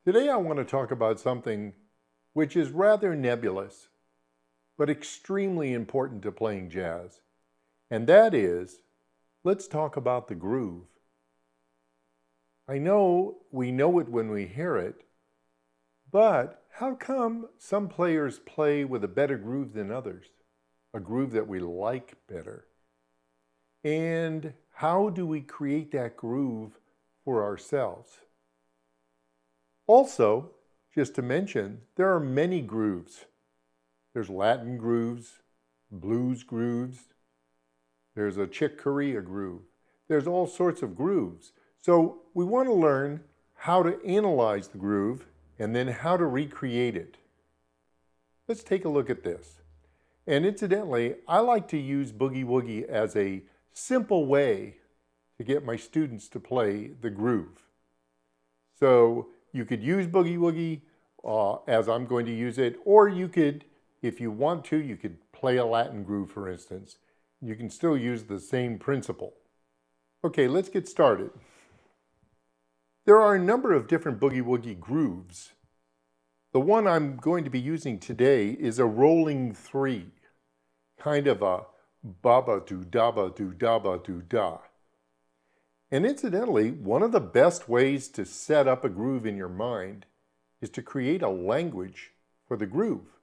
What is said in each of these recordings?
Today I want to talk about something which is rather nebulous, but extremely important to playing jazz. And that is, let's talk about the groove. I know we know it when we hear it, but how come some players play with a better groove than others? A groove that we like better? And how do we create that groove for ourselves? Also, just to mention, there are many grooves. There's Latin grooves, blues grooves, there's a Chick Corea groove. There's all sorts of grooves. So we want to learn how to analyze the groove and then how to recreate it. Let's take a look at this. And incidentally, I like to use Boogie Woogie as a simple way to get my students to play the groove. So you could use Boogie Woogie as I'm going to use it, or you could, if you want to, you could play a Latin groove, for instance. You can still use the same principle. Okay, let's get started. There are a number of different Boogie Woogie grooves. The one I'm going to be using today is a rolling 3, kind of a ba-ba-do-da-ba-do-da-ba-do-da. And incidentally, one of the best ways to set up a groove in your mind is to create a language for the groove.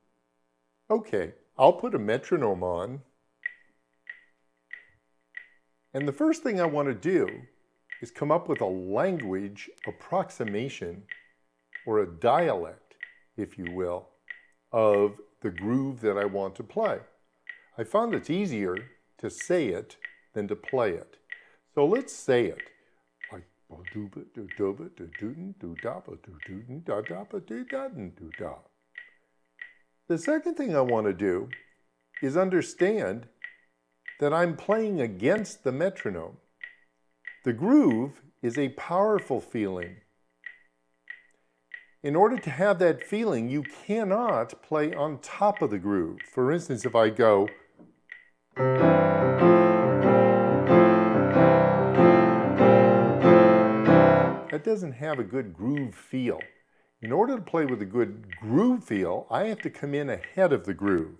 Okay, I'll put a metronome on. And the first thing I want to do is come up with a language approximation, or a dialect, if you will, of the groove that I want to play. I found it's easier to say it than to play it. So let's say it. The second thing I want to do is understand that I'm playing against the metronome. The groove is a powerful feeling. In order to have that feeling, you cannot play on top of the groove. For instance, if I go, that doesn't have a good groove feel. In order to play with a good groove feel, I have to come in ahead of the groove.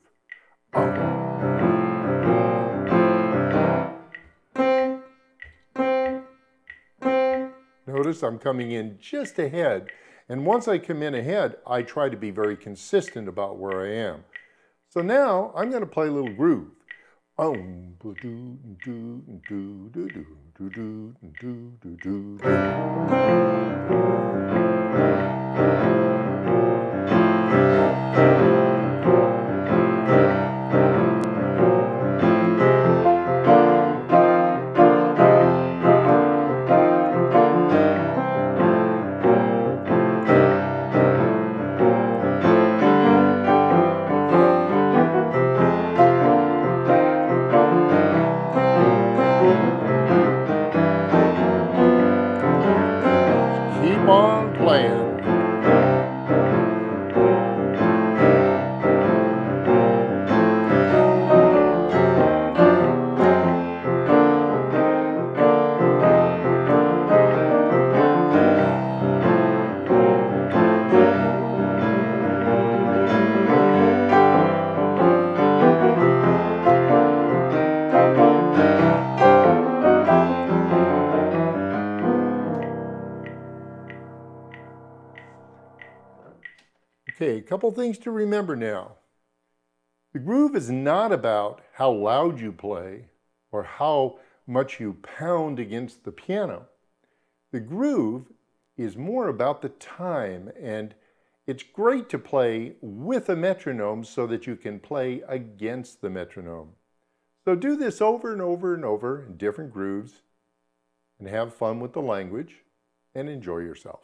Notice I'm coming in just ahead. And once I come in ahead, I try to be very consistent about where I am. So now I'm going to play a little groove. Keep on playing. Okay, a couple things to remember now. The groove is not about how loud you play or how much you pound against the piano. The groove is more about the time, and it's great to play with a metronome so that you can play against the metronome. So do this over and over and over in different grooves and have fun with the language and enjoy yourself.